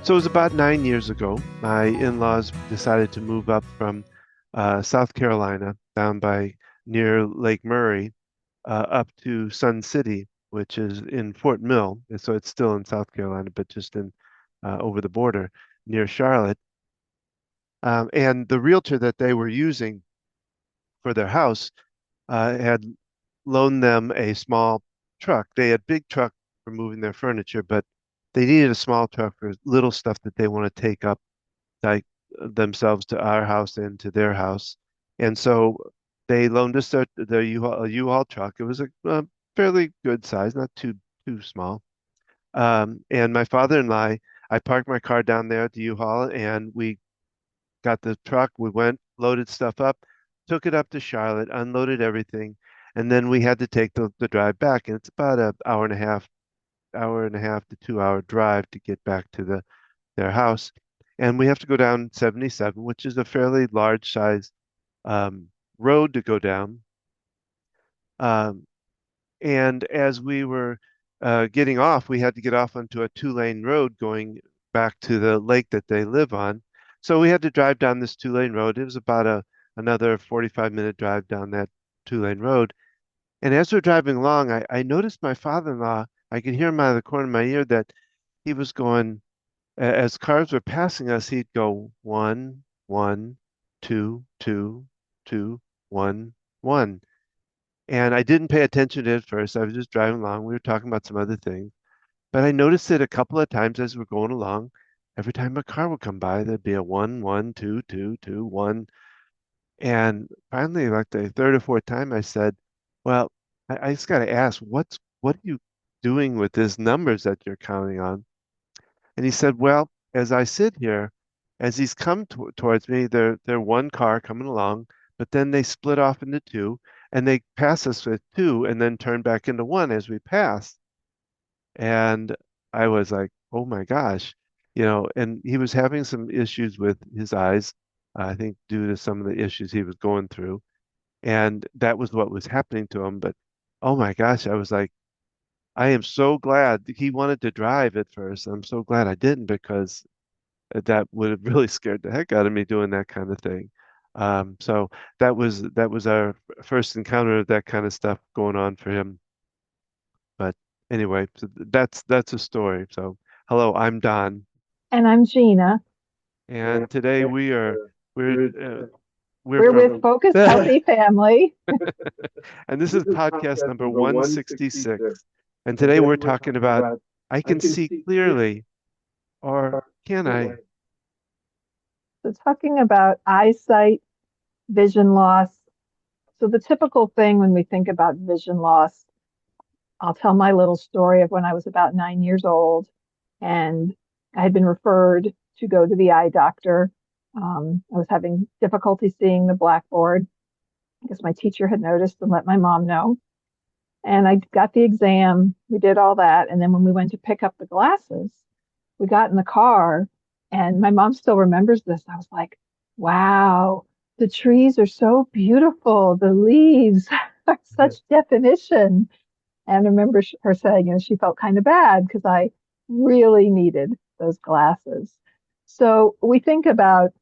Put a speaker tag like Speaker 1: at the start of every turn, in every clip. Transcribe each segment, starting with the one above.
Speaker 1: So it was about 9 years ago. My in-laws decided to move up from South Carolina, down by near Lake Murray, up to Sun City, which is in Fort Mill. And so it's still in South Carolina, but just in over the border near Charlotte. And the realtor that they were using for their house had loaned them a small truck. They had big truck for moving their furniture, but they needed a small truck for little stuff that they want to take up like themselves to our house and to their house. And so they loaned us their U-Haul truck. It was a fairly good size, not too small. And my father-in-law, I parked my car down there at the U-Haul, and we got the truck. We went, loaded stuff up, took it up to Charlotte, unloaded everything, and then we had to take the drive back. And it's about an hour and a half to 2 hour drive to get back to their house. And we have to go down 77, which is a fairly large size road to go down. Um, and as we were getting off, we had to get off onto a 2-lane road going back to the lake that they live on. So we had to drive down this 2-lane road. It was about another 45-minute drive down that 2-lane road. And as we're driving along, I noticed my father-in-law, I could hear him out of the corner of my ear that he was going, as cars were passing us, he'd go one, one, two, two, two, one, one. And I didn't pay attention to it at first. I was just driving along. We were talking about some other things. But I noticed it a couple of times as we're going along. Every time a car would come by, there'd be a one, one, two, two, two, one. And finally, like the third or fourth time, I said, well, I just got to ask, what are you doing with these numbers that you're counting on? And he said, well, as I sit here, as he's come towards me, they're one car coming along, but then they split off into two, and they pass us with two, and then turn back into one as we pass. And I was like, oh my gosh, and he was having some issues with his eyes, I think due to some of the issues he was going through. And that was what was happening to him. But oh my gosh, I was like, I am so glad he wanted to drive at first. I'm so glad I didn't, because that would have really scared the heck out of me doing that kind of thing. So that was our first encounter of that kind of stuff going on for him. But anyway, so that's a story. So hello, I'm Don,
Speaker 2: And I'm Gina.
Speaker 1: and today we're uh, we're
Speaker 2: We're
Speaker 1: from
Speaker 2: with Focus Healthy Family.
Speaker 1: and this is podcast number 166. And today we're talking about I can see clearly, or can I?
Speaker 2: So, talking about eyesight, vision loss. So, the typical thing when we think about vision loss, I'll tell my little story of when I was about 9 years old and I had been referred to go to the eye doctor. I was having difficulty seeing the blackboard. I guess my teacher had noticed and let my mom know. And I got the exam. We did all that. And then when we went to pick up the glasses, we got in the car, and my mom still remembers this. I was like, wow, the trees are so beautiful. The leaves are such definition. And I remember her saying, she felt kind of bad because I really needed those glasses. So we think about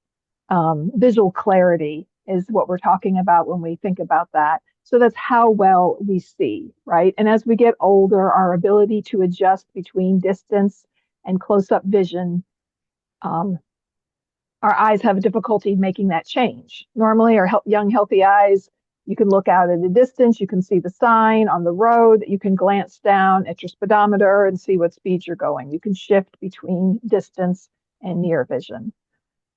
Speaker 2: visual clarity is what we're talking about when we think about that. So that's how well we see, right? And as we get older, our ability to adjust between distance and close up vision, um, our eyes have a difficulty making that change. Normally, our young, healthy eyes, you can look out at a distance, you can see the sign on the road, you can glance down at your speedometer and see what speed you're going. You can shift between distance and near vision.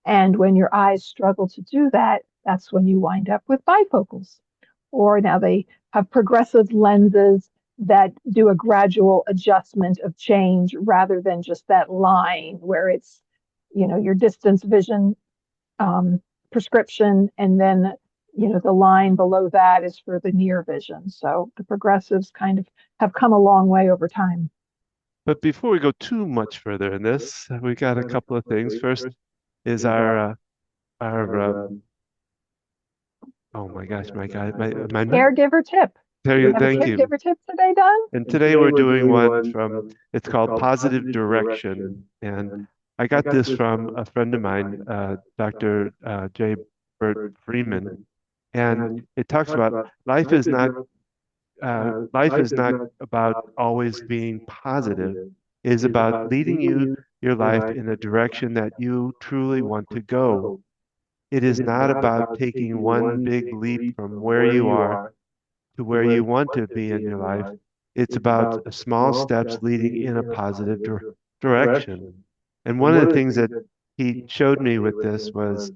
Speaker 2: And when your eyes struggle to do that, that's when you wind up with bifocals. Or now they have progressive lenses that do a gradual adjustment of change rather than just that line where it's, your distance vision um, prescription, and then, the line below that is for the near vision. So the progressives kind of have come a long way over time.
Speaker 1: But before we go too much further in this, we got a couple of things. First is our oh my gosh, my God, my
Speaker 2: Caregiver tip.
Speaker 1: there
Speaker 2: Do we
Speaker 1: you
Speaker 2: have a
Speaker 1: thank you.
Speaker 2: caregiver tip today, Don?
Speaker 1: And today we're doing one from it's called Positive Direction. And I got this from a friend of mine, Dr. J. Bert Freeman, and it talks about life is not life is not about always being positive. It is about leading your life in a direction that you truly want to go. It is not about taking one big leap from where you are to where you want to be in your life. It's about small steps leading in a positive direction. And one of the things that he showed me with this was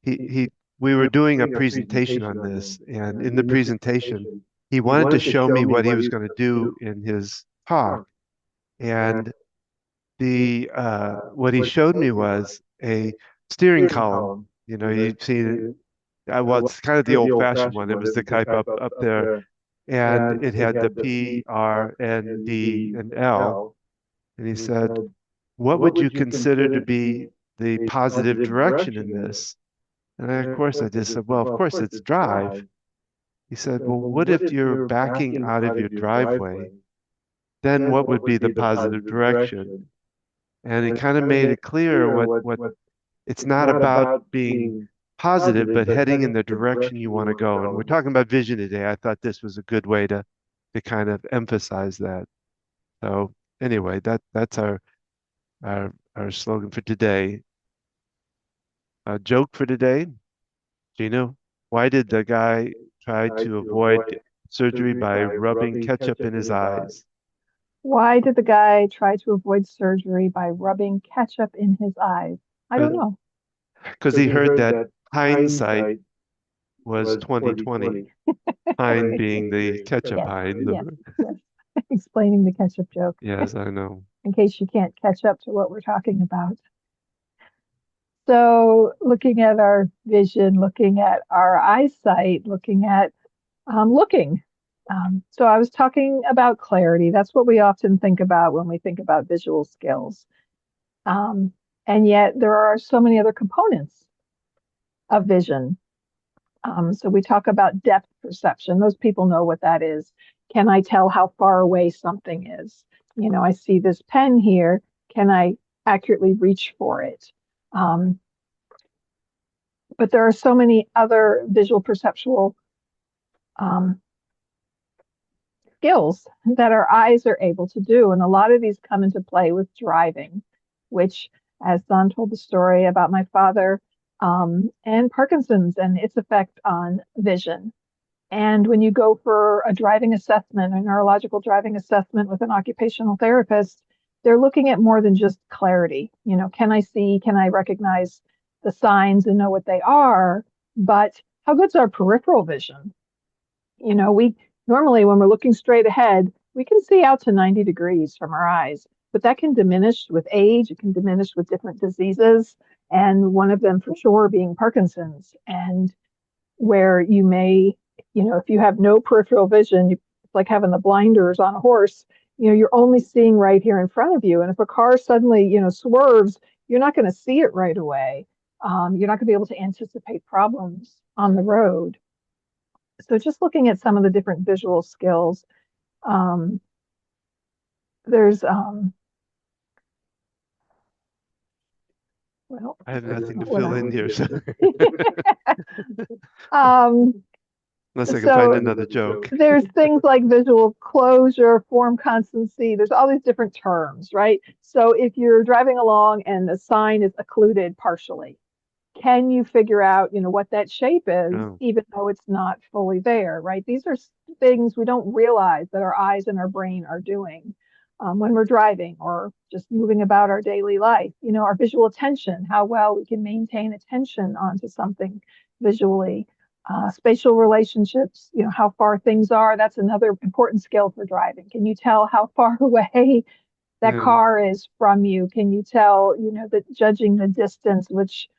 Speaker 1: he we were doing a presentation on this, and in the presentation, he wanted to show me what he was going to do in his talk. And the what he showed me was a steering column. You know, you've seen it. Well, it's kind of the old-fashioned one. It was the type up there, and it had the P, R, N, D, and L. And he said, "What would you consider to be the positive direction in this?" And of course, I just said, "Well, of course, it's drive." He said, "Well, what if you're backing out of your driveway? Then what would be the positive direction?" And he kind of made it clear what it's not about being positive, but heading in the direction you want to go. And we're talking about vision today. I thought this was a good way to kind of emphasize that. So anyway, that's our slogan for today. A joke for today, Gina. Why did the guy try to avoid surgery by rubbing ketchup in his eyes?
Speaker 2: Why did the guy try to avoid surgery by rubbing ketchup in his eyes? I don't know.
Speaker 1: Because he heard that hindsight was 2020. Hind being the ketchup
Speaker 2: Yes,
Speaker 1: hind.
Speaker 2: yes, yes. Explaining the ketchup joke
Speaker 1: Yes, I know.
Speaker 2: in case you can't catch up to what we're talking about. So, looking at our vision, looking at our eyesight, looking at looking. So, I was talking about clarity. That's what we often think about when we think about visual skills. Um, and yet, there are so many other components of vision. So, we talk about depth perception. Those people know what that is. Can I tell how far away something is? You know, I see this pen here. Can I accurately reach for it? Um, but there are so many other visual perceptual um, skills that our eyes are able to do. And a lot of these come into play with driving, which, as Don told the story about my father and Parkinson's and its effect on vision. And when you go for a driving assessment, a neurological driving assessment with an occupational therapist, they're looking at more than just clarity. You know, can I see, can I recognize the signs and know what they are? But how good's our peripheral vision? You know, we normally, when we're looking straight ahead, we can see out to 90 degrees from our eyes, but that can diminish with age, it can diminish with different diseases, and one of them for sure being Parkinson's. And where you may, you know, if you have no peripheral vision, it's like having the blinders on a horse. You know, you're only seeing right here in front of you. And if a car suddenly, you know, swerves, you're not going to see it right away. You're not going to be able to anticipate problems on the road. So just looking at some of the different visual skills, um, there's well,
Speaker 1: I have nothing to
Speaker 2: what
Speaker 1: fill in here, so
Speaker 2: um,
Speaker 1: unless I can find
Speaker 2: so
Speaker 1: another joke.
Speaker 2: there's things like visual closure, form constancy. There's all these different terms, right? So if you're driving along and the sign is occluded partially, can you figure out, you know, what that shape is,
Speaker 1: Oh,
Speaker 2: even though it's not fully there, right? These are things we don't realize that our eyes and our brain are doing when we're driving or just moving about our daily life. You know, our visual attention, how well we can maintain attention onto something visually. Spatial relationships, you know, how far things are. That's another important skill for driving. Can you tell how far away that
Speaker 1: yeah.
Speaker 2: car is from you? Can you tell, you know, that judging the distance, which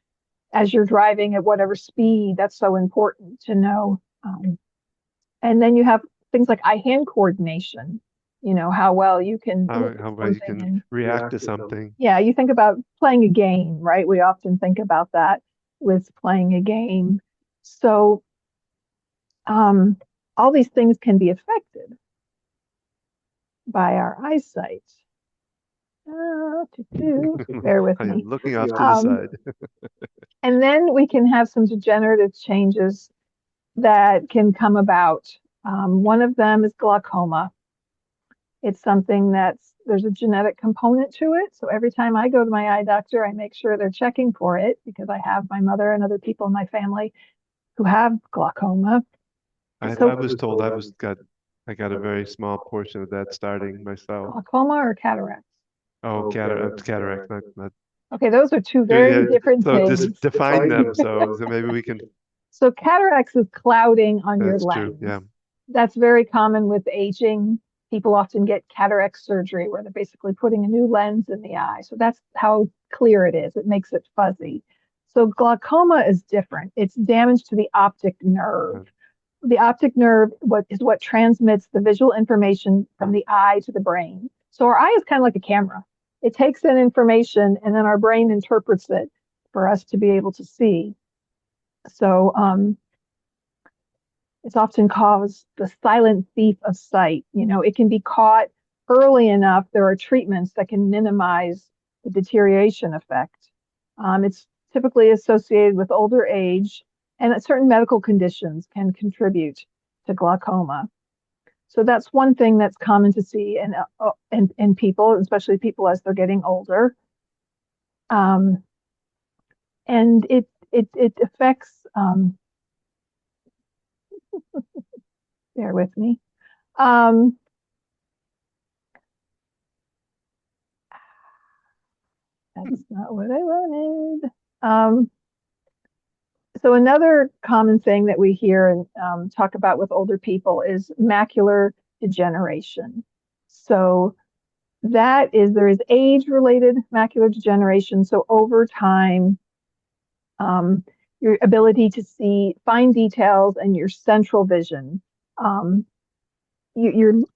Speaker 2: as you're driving at whatever speed, that's so important to know. And then you have things like eye-hand coordination, you know, how well you can look at
Speaker 1: How well you
Speaker 2: something
Speaker 1: can
Speaker 2: and
Speaker 1: react to something.
Speaker 2: yeah, you think about playing a game, right? We often think about that with playing a game. So um, all these things can be affected by our eyesight. Bear with
Speaker 1: I'm
Speaker 2: me.
Speaker 1: looking off to the
Speaker 2: Um,
Speaker 1: side.
Speaker 2: and then we can have some degenerative changes that can come about. One of them is glaucoma. It's something there's a genetic component to it. So every time I go to my eye doctor, I make sure they're checking for it because I have my mother and other people in my family who have glaucoma.
Speaker 1: I
Speaker 2: So
Speaker 1: was told I got a very small portion of that starting myself.
Speaker 2: glaucoma or cataracts?
Speaker 1: Oh, cataracts, not
Speaker 2: Okay, those are two
Speaker 1: yeah.
Speaker 2: very different
Speaker 1: So just
Speaker 2: things.
Speaker 1: define them so maybe we can.
Speaker 2: So cataracts is clouding on your
Speaker 1: That's true.
Speaker 2: lens.
Speaker 1: Yeah.
Speaker 2: That's very common with aging. People often get cataract surgery where they're basically putting a new lens in the eye. So that's how clear it is. It makes it fuzzy. So glaucoma is different. It's damage to the optic nerve.
Speaker 1: Uh,
Speaker 2: The optic nerve what transmits the visual information from the eye to the brain. So our eye is kind of like a camera. It takes in information and then our brain interprets it for us to be able to see. So it's often called the silent thief of sight. It can be caught early enough. There are treatments that can minimize the deterioration effect. It's typically associated with older age, and certain medical conditions can contribute to glaucoma. So that's one thing that's common to see in people, especially people as they're getting older. Um, and it affects. Bear with me. Um, That's not what I wanted. So another common thing that we hear and talk about with older people is macular degeneration. So there is age-related macular degeneration. So over time, um, your ability to see fine details and your central vision, um, you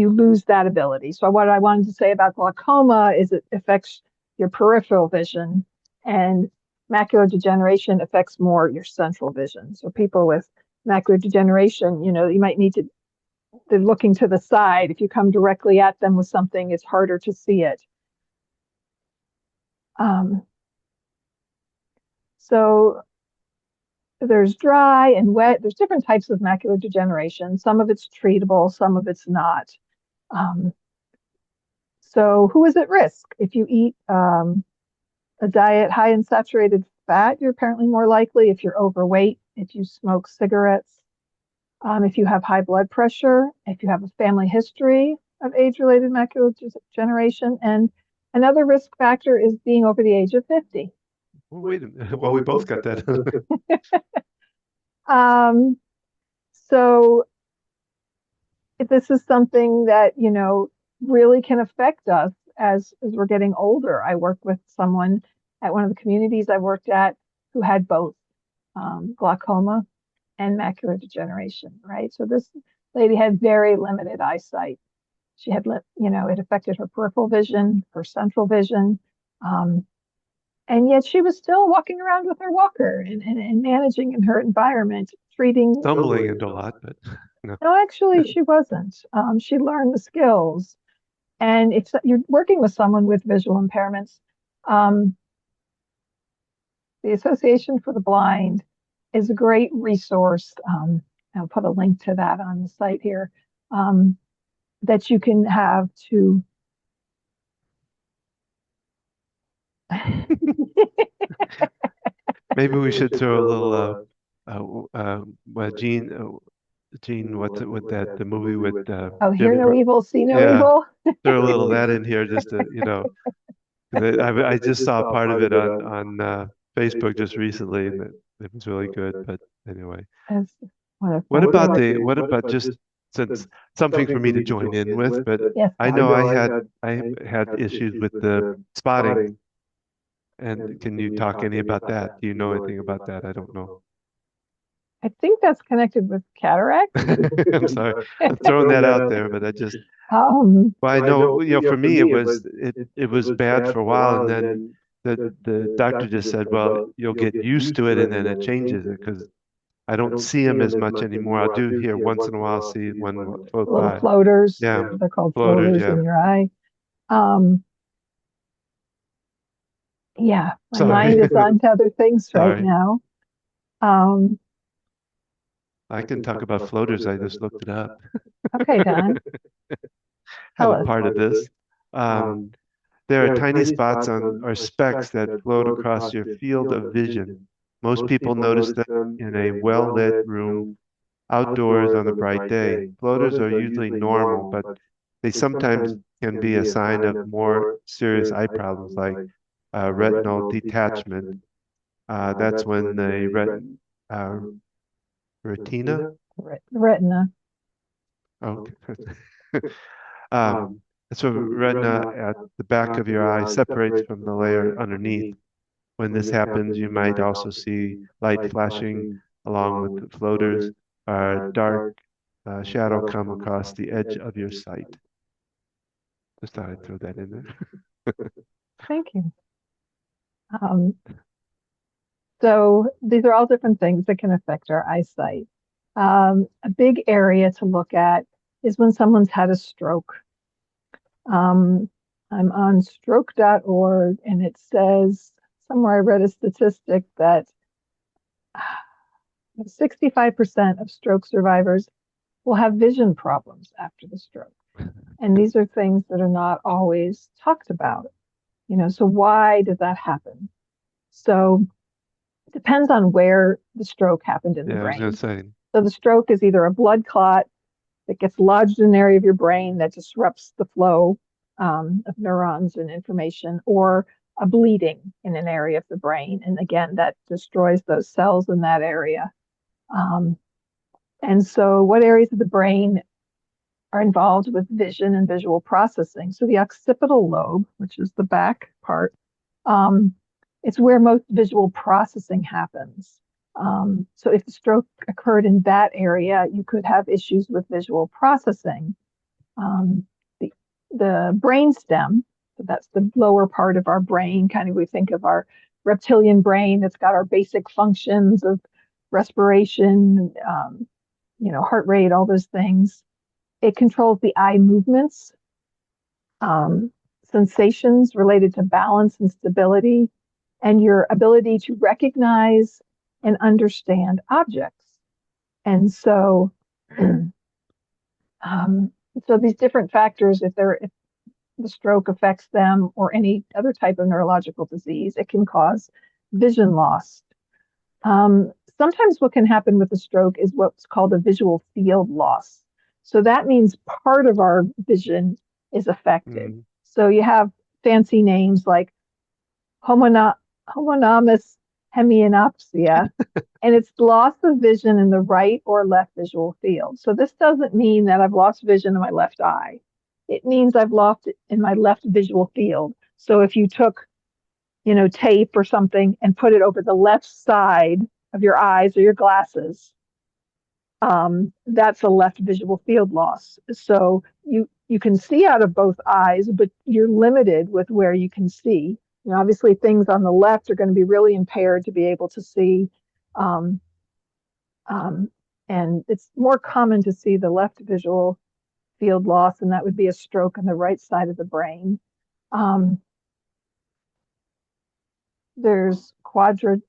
Speaker 2: lose that ability. So what I wanted to say about glaucoma is it affects your peripheral vision, and macular degeneration affects more your central vision. So people with macular degeneration, you might need to they're looking to the side. If you come directly at them with something, it's harder to see it. Um, so there's dry and wet. There's different types of macular degeneration. Some of it's treatable, some of it's not. Um, So, who is at risk? If you eat a diet high in saturated fat, you're apparently more likely. If you're overweight, if you smoke cigarettes, if you have high blood pressure, if you have a family history of age-related macular degeneration, and another risk factor is being over the age of 50.
Speaker 1: well, wait a minute. Well, we both got that.
Speaker 2: Um, so this is something that really can affect us as we're getting older. I worked with someone at one of the communities I worked at who had both glaucoma and macular degeneration, right? So this lady had very limited eyesight. She had it affected her peripheral vision, her central vision, um, and yet she was still walking around with her walker and managing in her environment, treating.
Speaker 1: Stumbling into a lot, but no.
Speaker 2: No, actually, she wasn't. She learned the skills. And if you're working with someone with visual impairments, um, the Association for the Blind is a great resource. I'll put a link to that on the site here um, that you can have to.
Speaker 1: Maybe we should throw a little Gene, what's it with that the movie with
Speaker 2: Oh, hear
Speaker 1: Jim
Speaker 2: no
Speaker 1: Bro
Speaker 2: evil, see no
Speaker 1: yeah,
Speaker 2: evil.
Speaker 1: throw a little of that in here just to 'cause I just saw part of it on Facebook just recently and it was really good. But anyway,
Speaker 2: That's
Speaker 1: what
Speaker 2: wonderful.
Speaker 1: about the what about just since something for me to join in with? But
Speaker 2: Yes,
Speaker 1: I
Speaker 2: Bob.
Speaker 1: know I had issues with the spotting. And can you talk any about that? Do you know anything about that? I don't know.
Speaker 2: I think that's connected with cataracts.
Speaker 1: I'm sorry. I'm throwing that out there, but I just
Speaker 2: Um,
Speaker 1: well, I know, for me it was bad for a while and then the doctor just said, well, you'll get used to it and then it changes it because I don't see him as much anymore. I do hear once in a while see one float
Speaker 2: little
Speaker 1: by.
Speaker 2: floaters.
Speaker 1: Yeah.
Speaker 2: They're called
Speaker 1: Floaters,
Speaker 2: floaters
Speaker 1: yeah.
Speaker 2: in your eye. Um, Yeah, my mind
Speaker 1: Sorry.
Speaker 2: is on to other things right
Speaker 1: Sorry.
Speaker 2: now. Um,
Speaker 1: I can talk about floaters. I just looked it up.
Speaker 2: okay, Don,
Speaker 1: Have
Speaker 2: tell
Speaker 1: a
Speaker 2: us.
Speaker 1: part of this. Um, there are tiny spots on or specks that float across your field of vision. Most people notice them in a well-lit room outdoors on a bright day. Floaters are usually normal, but they sometimes can be a sign of more serious eye problems like retinal detachment. That's when the uh, retina,
Speaker 2: Retina.
Speaker 1: okay, um, that's when retina at the back of your eye separates from the layer underneath. When this happens, you might also see light flashing along with the floaters, dark shadow come across the edge of your sight. Just thought I'd throw that in there.
Speaker 2: Thank you. Um, so these are all different things that can affect our eyesight. A big area to look at is when someone's had a stroke. Um, I'm on stroke.org, and it says somewhere I read a statistic that 65% of stroke survivors will have vision problems after the stroke. And these are things that are not always talked about. So why does that happen? So it depends on where the stroke happened in the
Speaker 1: Yeah, I was gonna
Speaker 2: brain.
Speaker 1: say.
Speaker 2: So the stroke is either a blood clot that gets lodged in an area of your brain that disrupts the flow of neurons and information, or a bleeding in an area of the brain. And again, that destroys those cells in that area. Um, and so, what areas of the brain are involved with vision and visual processing? So, the occipital lobe, which is the back part, um, it's where most visual processing happens. So if the stroke occurred in that area, you could have issues with visual processing. Um, the, the brain stem, so that's the lower part of our brain, kind of we think of our reptilian brain that's got our basic functions of respiration, heart rate, all those things. It controls the eye movements, um, sensations related to balance and stability, and your ability to recognize and understand objects. And so, um, so these different factors, if the stroke affects them or any other type of neurological disease, it can cause vision loss. Sometimes what can happen with a stroke is what's called a visual field loss. So that means part of our vision is affected.
Speaker 1: Mm.
Speaker 2: So you have fancy names like homonymous hemianopsia, and it's loss of vision in the right or left visual field. So this doesn't mean that I've lost vision in my left eye. It means I've lost it in my left visual field. So if you took, tape or something and put it over the left side of your eyes or your glasses, that's a left visual field loss. So you can see out of both eyes, but you're limited with where you can see. Obviously, things on the left are going to be really impaired to be able to see. Um, um, and it's more common to see the left visual field loss, and that would be a stroke on the right side of the brain. Um, there's quadranopia,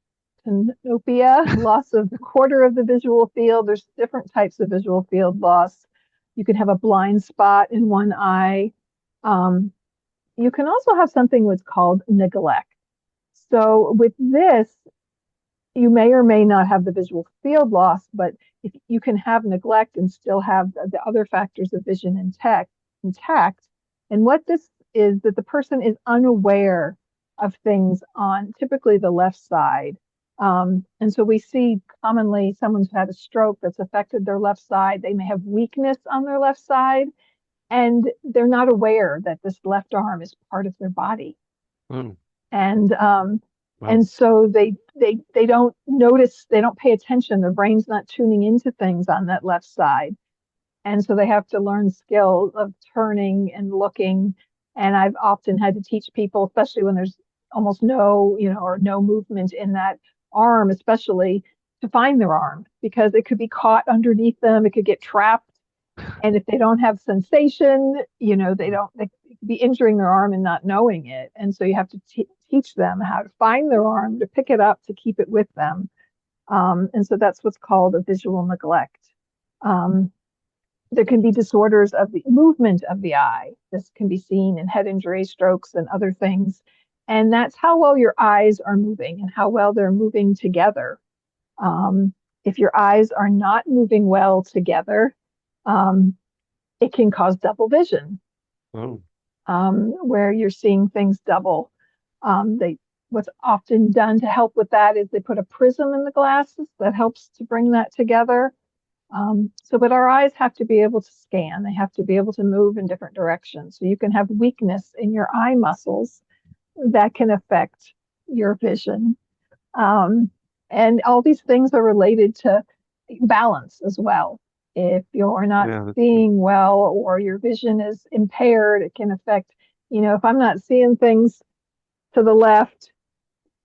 Speaker 2: loss of a quarter of the visual field. There's different types of visual field loss. You can have a blind spot in one eye. Um, you can also have something what's called neglect. So with this, you may or may not have the visual field loss, but if you can have neglect and still have the other factors of vision intact. And what this is that the person is unaware of things on typically the left side. And so we see commonly someone's had a stroke that's affected their left side. They may have weakness on their left side, and they're not aware that this left arm is part of their body.
Speaker 1: Oh,
Speaker 2: And
Speaker 1: wow.
Speaker 2: and so they don't notice, they don't pay attention. Their brain's not tuning into things on that left side, and so they have to learn skills of turning and looking. And I've often had to teach people, especially when there's almost no, or no movement in that arm, especially to find their arm because it could be caught underneath them, it could get trapped, and if they don't have sensation, they could be injuring their arm and not knowing it. And so you have to teach them how to find their arm, to pick it up, to keep it with them. And so that's what's called a visual neglect. There can be disorders of the movement of the eye. This can be seen in head injury, strokes, and other things. And that's how well your eyes are moving and how well they're moving together. If your eyes are not moving well together, it can cause double vision,
Speaker 1: Oh,
Speaker 2: where you're seeing things double. What's often done to help with that is they put a prism in the glasses that helps to bring that together. But our eyes have to be able to scan. They have to be able to move in different directions. So you can have weakness in your eye muscles that can affect your vision. And all these things are related to balance as well. If you're not
Speaker 1: yeah, that's true.
Speaker 2: seeing well or your vision is impaired, it can affect, if I'm not seeing things to the left,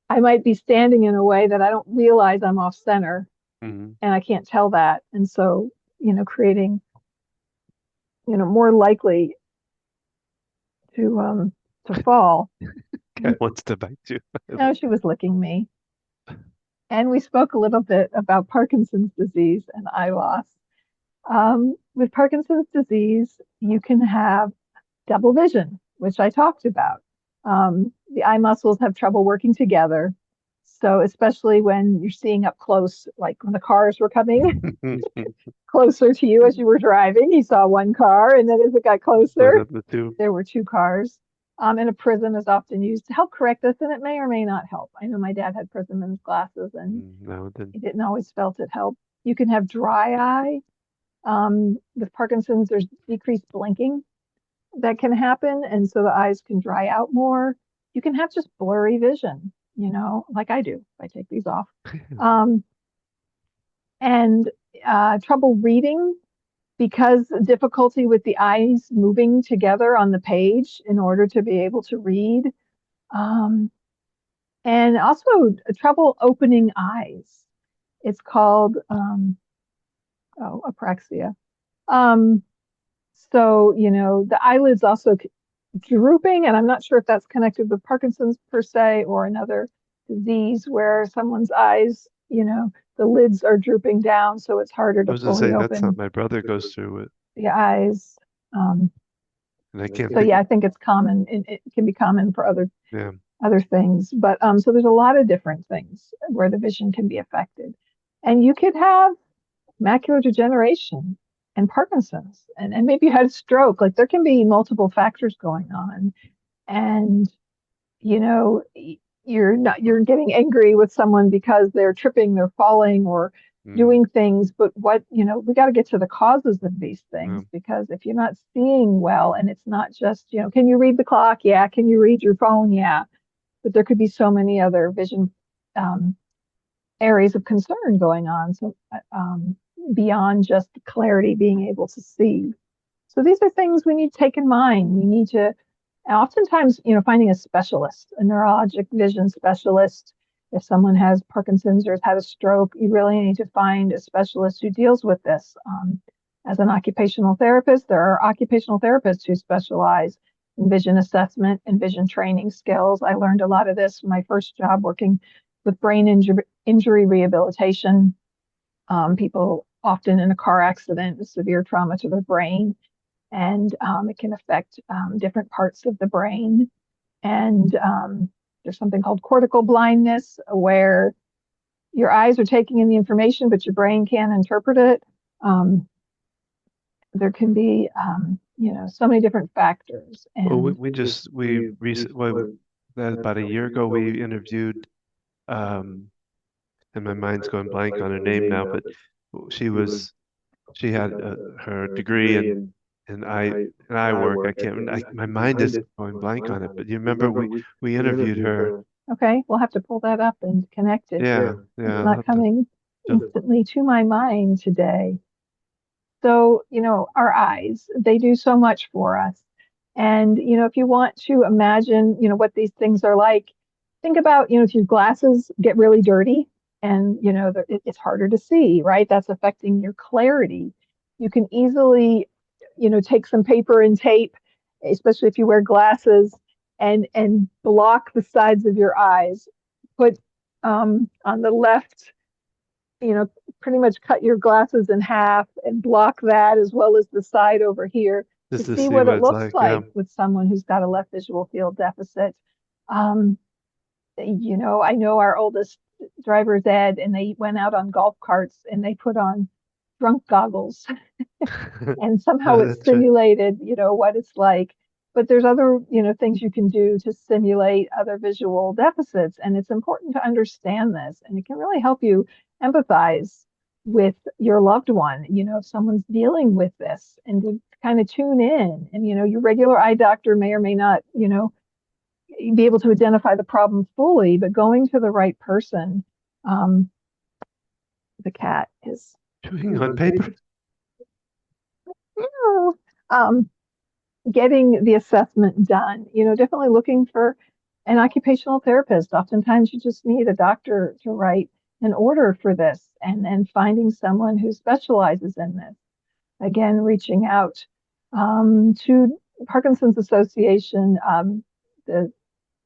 Speaker 2: I might be standing in a way that I don't realize I'm off center
Speaker 1: Hmm.
Speaker 2: and I can't tell that. And so, creating, more likely to fall.
Speaker 1: Cat wants to bite you.
Speaker 2: No, she was licking me. And we spoke a little bit about Parkinson's disease and eye loss. With Parkinson's disease, you can have double vision, which I talked about. The eye muscles have trouble working together. So, especially when you're seeing up close, like when the cars were coming closer to you as you were driving, you saw one car, and then as it got
Speaker 1: Split
Speaker 2: closer,
Speaker 1: up the two.
Speaker 2: there were two cars. And a prism is often used to help correct this, and it may or may not help. I know my dad had prism in his glasses, and
Speaker 1: No, it didn't.
Speaker 2: he didn't always felt it helped. You can have dry eye. With Parkinson's, there's decreased blinking that can happen, and so the eyes can dry out more. You can have just blurry vision, like I do. If I take these off, um, and trouble reading because difficulty with the eyes moving together on the page in order to be able to read, um, and also trouble opening eyes. It's called apraxia. Um, the eyelids also drooping, and I'm not sure if that's connected with Parkinson's per se or another disease where someone's eyes, the lids are drooping down, so it's harder
Speaker 1: I
Speaker 2: to
Speaker 1: was gonna
Speaker 2: fully
Speaker 1: say that's not
Speaker 2: open
Speaker 1: my brother goes through it,
Speaker 2: the eyes. Um,
Speaker 1: and I can't
Speaker 2: so
Speaker 1: think.
Speaker 2: yeah, I think it's common. It can be common for
Speaker 1: Yeah,
Speaker 2: other things, but so there's a lot of different things where the vision can be affected, and you could have macular degeneration and Parkinson's, and maybe you had a stroke. Like there can be multiple factors going on, and you know you're getting angry with someone because they're tripping, they're falling, or
Speaker 1: mm,
Speaker 2: doing things. But we got to get to the causes of these
Speaker 1: yeah.
Speaker 2: things, because if you're not seeing well, and it's not just can you read the clock? Yeah. Can you read your phone? Yeah. But there could be so many other vision um, areas of concern going on. So beyond just clarity, being able to see. So these are things we need to take in mind. We need to, oftentimes, finding a specialist, a neurologic vision specialist. If someone has Parkinson's or has had a stroke, you really need to find a specialist who deals with this. As an occupational therapist, there are occupational therapists who specialize in vision assessment and vision training skills. I learned a lot of this from my first job working with brain injury rehabilitation. People often in a car accident with severe trauma to their brain, and it can affect different parts of the brain. And there's something called cortical blindness, where your eyes are taking in the information, but your brain can't interpret it. There can be, so many different factors.
Speaker 1: Well,
Speaker 2: And
Speaker 1: we recent well, about a year ago we interviewed, um, and my mind's going blank on her name now, but she was she had her degree in eye work. I can't. My mind is going blank on it. But you remember we interviewed her.
Speaker 2: okay, we'll have to pull that up and connect it.
Speaker 1: Yeah,
Speaker 2: It's
Speaker 1: yeah. I'll
Speaker 2: not
Speaker 1: have to
Speaker 2: coming
Speaker 1: jump.
Speaker 2: instantly to my mind today. So, our eyes, they do so much for us. And, if you want to imagine, what these things are like, think about, if your glasses get really dirty and, it's harder to see, right? That's affecting your clarity. You can easily, take some paper and tape, especially if you wear glasses, and block the sides of your eyes. Put on the left, you know, pretty much cut your glasses in half and block that as well as the side over here to
Speaker 1: Just to
Speaker 2: see
Speaker 1: see
Speaker 2: what
Speaker 1: what
Speaker 2: it
Speaker 1: it's
Speaker 2: looks
Speaker 1: like. Yeah.
Speaker 2: like with someone who's got a left visual field deficit. Um, I know our oldest driver's ed, and they went out on golf carts and they put on drunk goggles and somehow it
Speaker 1: That's right.
Speaker 2: simulated, what it's like. But there's other, things you can do to simulate other visual deficits. And it's important to understand this. And it can really help you empathize with your loved one, if someone's dealing with this, and to kind of tune in. And, your regular eye doctor may or may not, be able to identify the problem fully, but going to the right person. Um, the cat is,
Speaker 1: Chewing on paper.
Speaker 2: um, getting the assessment done, definitely looking for an occupational therapist. Oftentimes you just need a doctor to write an order for this, and then finding someone who specializes in this. Again, reaching out to Parkinson's Association, the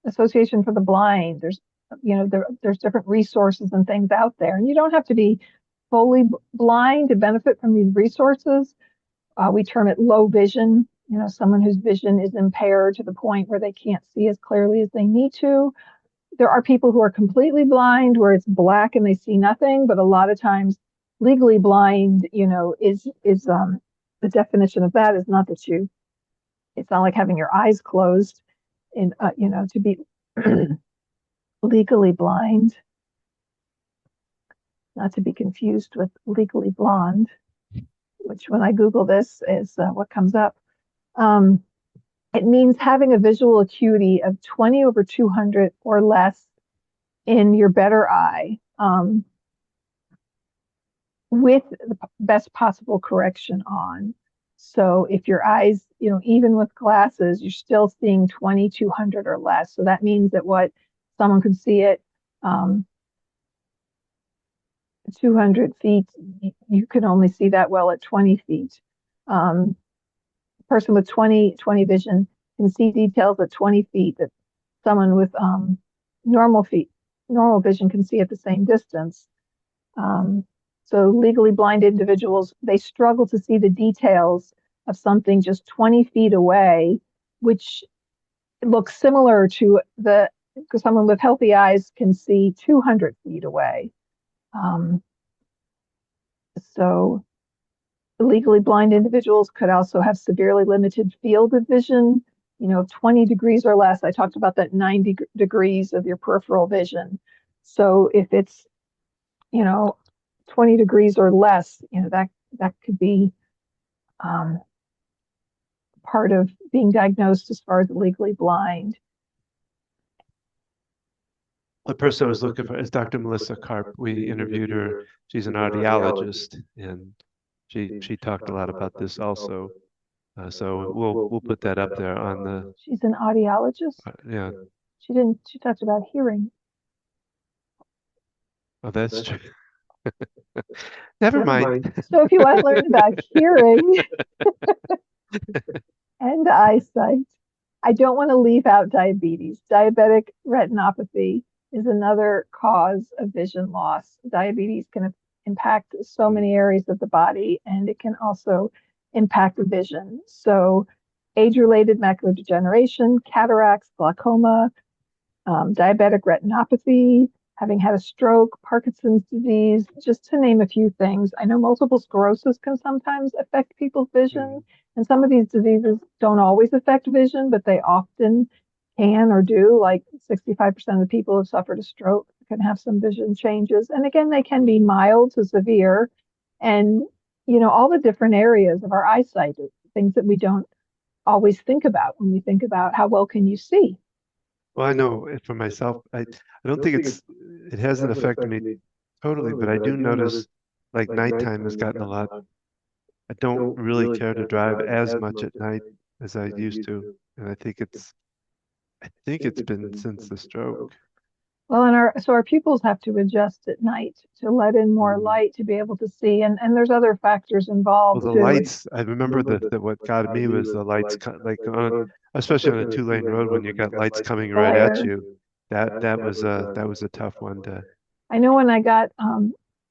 Speaker 2: Association for the Blind. There's different resources and things out there, and you don't have to be fully blind to benefit from these resources. We term it low vision, someone whose vision is impaired to the point where they can't see as clearly as they need to. There are people who are completely blind where it's black and they see nothing, but a lot of times legally blind, is the definition of that is not that it's not like having your eyes closed in, to be legally blind, not to be confused with legally blonde, which when I Google this is what comes up. Um, it means having a visual acuity of 20/200 or less in your better eye, with the best possible correction on. So if your eyes, even with glasses, you're still seeing 20/200 or less. So that means that what someone could see it 200 feet, you can only see that well at 20 feet. Person with 20/20 vision can see details at 20 feet that someone with normal vision can see at the same distance. So legally blind individuals, they struggle to see the details of something just 20 feet away, which looks similar to because someone with healthy eyes can see 200 feet away. So legally blind individuals could also have severely limited field of vision, 20 degrees or less. I talked about that 90 degrees of your peripheral vision. So if it's, 20 degrees or less, that could be part of being diagnosed as far as legally blind.
Speaker 1: The person I was looking for is Dr. Melissa Karp. We interviewed her. She's an audiologist, and she talked a lot about this also. So we'll put that up there on the.
Speaker 2: She's an audiologist.
Speaker 1: Yeah.
Speaker 2: She talked about hearing.
Speaker 1: Oh, that's true. Never mind.
Speaker 2: So if you want to learn about hearing and eyesight, I don't want to leave out diabetes. Diabetic retinopathy is another cause of vision loss. Diabetes can impact so many areas of the body, and it can also impact vision. So age-related macular degeneration, cataracts, glaucoma, diabetic retinopathy, having had a stroke, Parkinson's disease, just to name a few things. I know multiple sclerosis can sometimes affect people's vision, and some of these diseases don't always affect vision, but they often can or do. Like 65% of the people who suffered a stroke can have some vision changes. And again, they can be mild to severe. And, all the different areas of our eyesight, things that we don't always think about when we think about how well can you see.
Speaker 1: Well, I know for myself, I don't think it hasn't affected me totally, but I do notice like nighttime has gotten a lot. I don't really care to drive as much at night as I used to, and I think it's been since the stroke.
Speaker 2: Well, and our pupils have to adjust at night to let in more light to be able to see, and there's other factors
Speaker 1: Well,
Speaker 2: involved
Speaker 1: the
Speaker 2: too.
Speaker 1: lights, I remember that what got me was the lights like especially on a two-lane road when you got lights coming right at
Speaker 2: Glare.
Speaker 1: you. That was a tough one to.
Speaker 2: I know when I got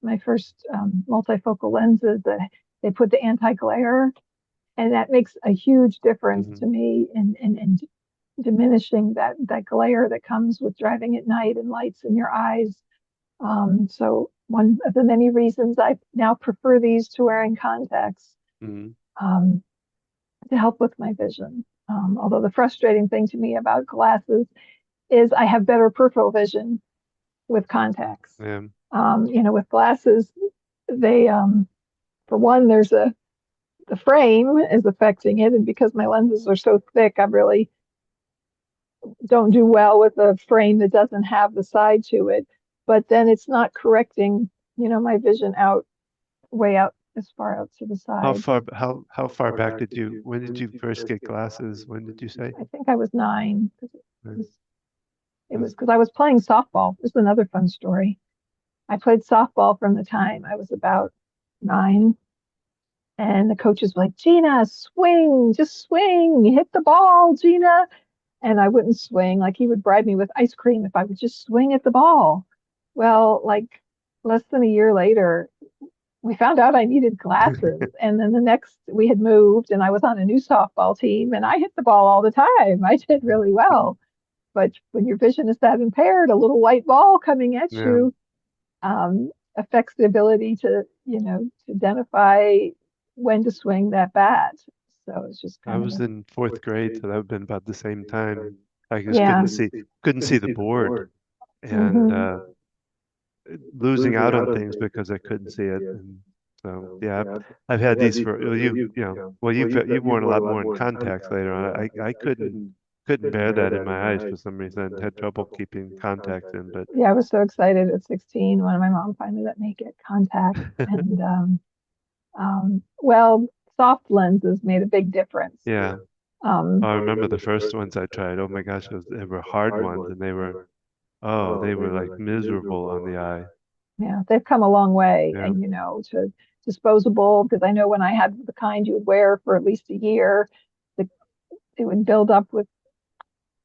Speaker 2: my first multifocal lenses that they put the anti-glare, and that makes a huge difference
Speaker 1: Mhm.
Speaker 2: to me in diminishing that glare that comes with driving at night and lights in your eyes. So one of the many reasons I now prefer these to wearing contacts
Speaker 1: Mhm.
Speaker 2: um, to help with my vision. Although the frustrating thing to me about glasses is I have better peripheral vision with contacts.
Speaker 1: Yeah.
Speaker 2: With glasses, they for one, there's a the frame is affecting it, and because my lenses are so thick, I really don't do well with a frame that doesn't have the side to it. But then it's not correcting, my vision out way out as far out to the
Speaker 1: How
Speaker 2: side.
Speaker 1: far how far back when did you first get glasses? When did you say?
Speaker 2: I think I was 9 because
Speaker 1: Uh,
Speaker 2: it was because I was playing softball. This is another fun story. I played softball from the time I was about 9. And the coach was like, Gina, swing, just swing, hit the ball, Gina. And I wouldn't swing. Like he would bribe me with ice cream if I would just swing at the ball. Well, like less than a year later, we found out I needed glasses. And then the next, we had moved and I was on a new softball team and I hit the ball all the time. I did really well. But when your vision is that impaired, a little white ball coming at
Speaker 1: Yeah.
Speaker 2: you affects the ability to identify when to swing that bat. So it's just
Speaker 1: I
Speaker 2: kind of
Speaker 1: was in fourth grade, so that would have been about the same time. I just
Speaker 2: yeah.
Speaker 1: couldn't see the board and
Speaker 2: Hmm.
Speaker 1: losing out on things because I couldn't see it. And so yeah, I've had these for well, you've worn a lot more in contacts later on. I couldn't bear that in my eyes for some reason. Had trouble keeping contacts in, but
Speaker 2: Yeah, I was so excited at 16 when my mom finally let me get contacts. And well, soft lenses made a big difference.
Speaker 1: yeah.
Speaker 2: Um,
Speaker 1: I remember the first ones I tried. Oh my gosh, they were hard ones, and they were like miserable on the eye.
Speaker 2: yeah, they've come a long way,
Speaker 1: Yeah.
Speaker 2: and to disposable because I know when I had the kind you would wear for at least a year, the, it would build up with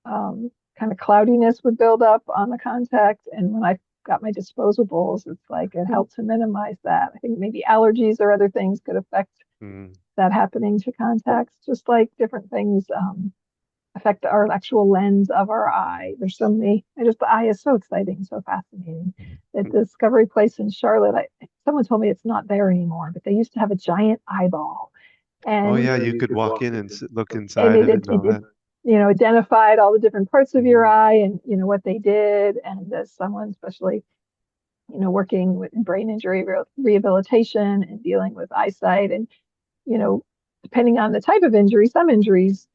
Speaker 2: kind of cloudiness would build up on the contact. And when I got my disposables, it's like it helped to minimize that. I think maybe allergies or other things could affect
Speaker 1: Mm.
Speaker 2: that happening to contacts, just like different things affect our actual lens of our eye. There's so many, the eye is so exciting, so fascinating. The Discovery Place in Charlotte, someone told me it's not there anymore, but they used to have a giant eyeball.
Speaker 1: Oh
Speaker 2: And
Speaker 1: yeah, you could walk in and look
Speaker 2: and
Speaker 1: inside
Speaker 2: it
Speaker 1: of it
Speaker 2: it,
Speaker 1: and
Speaker 2: it
Speaker 1: all
Speaker 2: did
Speaker 1: that.
Speaker 2: identified all the different parts of your
Speaker 1: Hmm.
Speaker 2: eye and what they did. And as someone especially working with brain injury rehabilitation and dealing with eyesight and you know depending on the type of injury, some injuries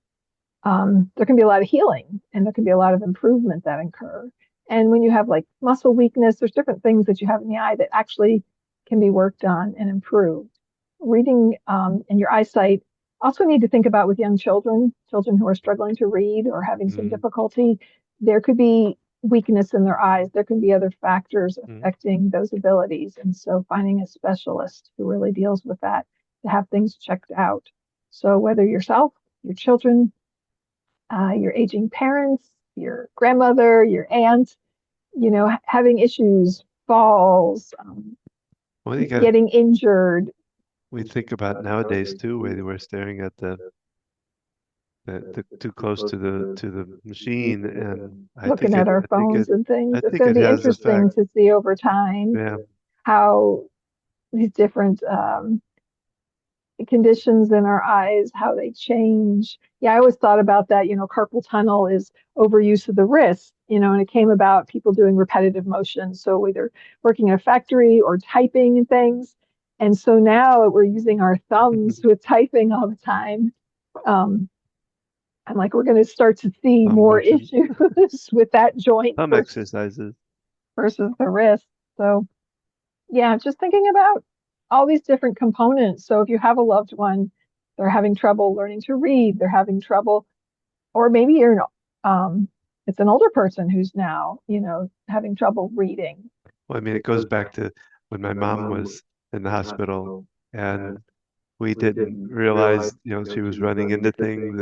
Speaker 2: there can be a lot of healing and there can be a lot of improvement that occur. And when you have like muscle weakness, there's different things that you have in the eye that actually can be worked on and improved. Reading and your eyesight also need to think about with young children who are struggling to read or having some
Speaker 1: Hmm.
Speaker 2: difficulty. There could be weakness in their eyes. There can be other factors
Speaker 1: Hmm.
Speaker 2: affecting those abilities. And so finding a specialist who really deals with that to have things checked out. So whether yourself, your children, your aging parents, your grandmother, your aunt, having issues, falls,
Speaker 1: Well, you got
Speaker 2: getting injured,
Speaker 1: we think about nowadays too, where we're staring at the too close to the machine, and
Speaker 2: looking at our phones and
Speaker 1: I
Speaker 2: things. It's
Speaker 1: think
Speaker 2: going
Speaker 1: it
Speaker 2: to be
Speaker 1: has effect.
Speaker 2: interesting to see over time
Speaker 1: Yeah.
Speaker 2: how these different conditions in our eyes, how they change. Yeah, I always thought about that. Carpal tunnel is overuse of the wrist, and it came about people doing repetitive motion. So either working in a factory or typing and things. And so now we're using our thumbs with typing all the time. Um, I'm like, we're going to start to see more
Speaker 1: Motion,
Speaker 2: issues with that joint
Speaker 1: thumb exercises.
Speaker 2: versus the wrist. So yeah, just thinking about all these different components. So if you have a loved one, they're having trouble learning to read, they're having trouble, or maybe um, it's an older person who's now, having trouble reading.
Speaker 1: Well, I mean, it goes back to when my mom was in the hospital, and we didn't realize, she was running into things,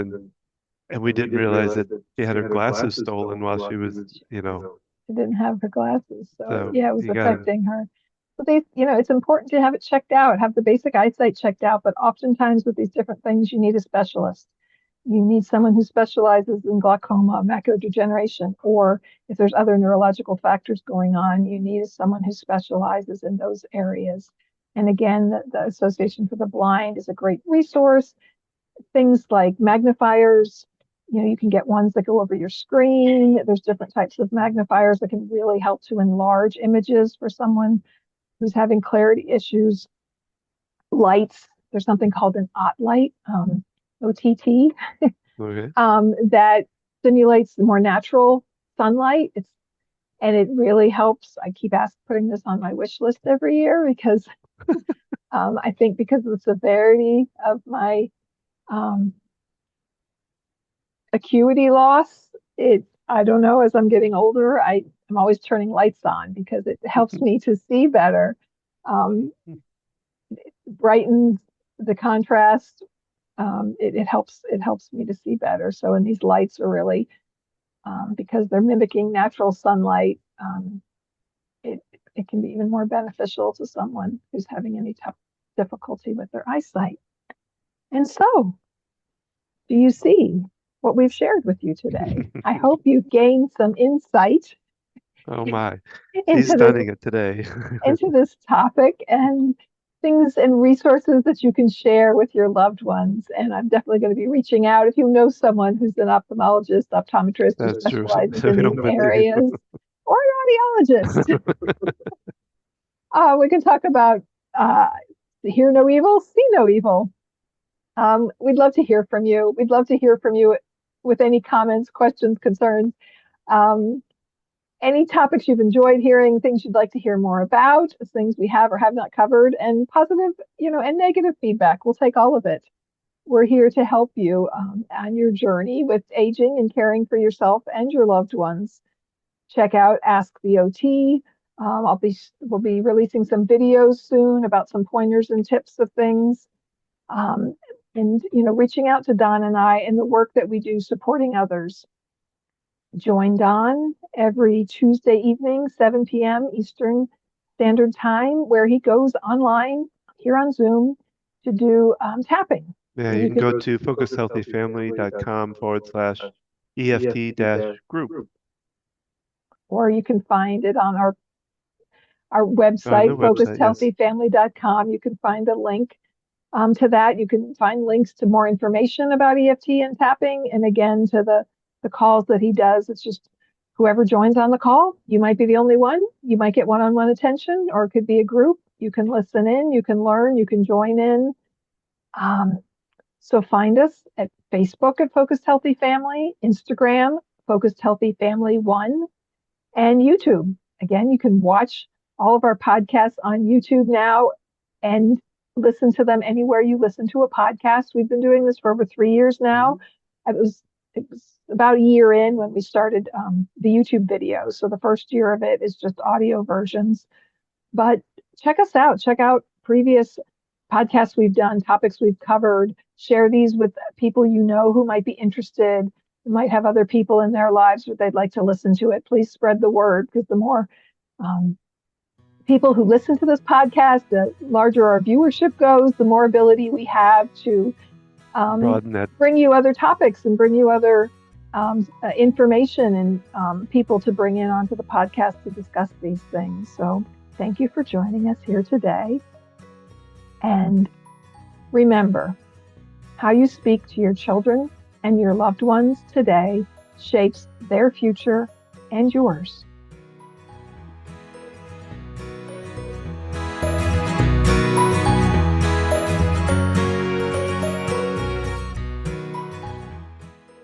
Speaker 1: And we didn't realize that she had her glasses stolen while she was,
Speaker 2: She didn't have her glasses. So
Speaker 1: so
Speaker 2: yeah, it was
Speaker 1: you gotta,
Speaker 2: affecting her. But it's important to have it checked out, have the basic eyesight checked out. But oftentimes with these different things, you need a specialist. You need someone who specializes in glaucoma, macular degeneration, or if there's other neurological factors going on, you need someone who specializes in those areas. And again, the Association for the Blind is a great resource. Things like magnifiers, you can get ones that go over your screen. There's different types of magnifiers that can really help to enlarge images for someone who's having clarity issues. Lights, there's something called an OTT light, OTT,
Speaker 1: okay.
Speaker 2: that simulates the more natural sunlight. And it really helps. I keep putting this on my wish list every year because I think because of the severity of my acuity loss, I don't know, as I'm getting older, I'm always turning lights on because it helps me to see better. It brightens the contrast. It helps me to see better. So, and these lights are really because they're mimicking natural sunlight. It it can be even more beneficial to someone who's having any tough difficulty with their eyesight. And so, do you see what we've shared with you today? I hope you've gained some insight
Speaker 1: Oh my, she's
Speaker 2: into this
Speaker 1: stunning it today.
Speaker 2: into this topic and things and resources that you can share with your loved ones. And I'm definitely going to be reaching out if you know someone who's an ophthalmologist, optometrist who
Speaker 1: That's true.
Speaker 2: specializes
Speaker 1: So
Speaker 2: in
Speaker 1: we
Speaker 2: these
Speaker 1: don't miss you.
Speaker 2: areas, or an audiologist. We can talk about hear no evil, see no evil. We'd love to hear from you. We'd love to hear from you with any comments, questions, concerns. Um, any topics you've enjoyed hearing, things you'd like to hear more about, things we have or have not covered, and positive, and negative feedback. We'll take all of it. We're here to help you on your journey with aging and caring for yourself and your loved ones. Check out Ask the OT. We'll be releasing some videos soon about some pointers and tips of things. And reaching out to Don and I and the work that we do supporting others. Join Don every Tuesday evening, 7 p.m. Eastern Standard Time, where he goes online here on Zoom to do tapping.
Speaker 1: Yeah, you can go to focushealthyfamily.com/EFT-group.
Speaker 2: Or you can find it on our
Speaker 1: On
Speaker 2: website,
Speaker 1: the website, yes.
Speaker 2: focusedhealthyfamily.com. You can find a link to that. You can find links to more information about EFT and tapping, and again to the calls that he does. It's just whoever joins on the call. You might be the only one. You might get one-on-one attention, or it could be a group. You can listen in, you can learn, you can join in. So find us at Facebook at Focused Healthy Family, Instagram, Focused Healthy Family 1, and YouTube. Again, you can watch all of our podcasts on YouTube now and listen to them anywhere you listen to a podcast. We've been doing this for over 3 years now. It was about a year in when we started the YouTube video. So the first year of it is just audio versions. But check us out. Check out previous podcasts we've done, topics we've covered. Share these with people you know who might be interested, who might have other people in their lives where they'd like to listen to it. Please spread the word, because the more people who listen to this podcast, the larger our viewership goes, the more ability we have to bring you other topics and bring you other information and people to bring in onto the podcast to discuss these things. So thank you for joining us here today. And remember, how you speak to your children and your loved ones today shapes their future and yours.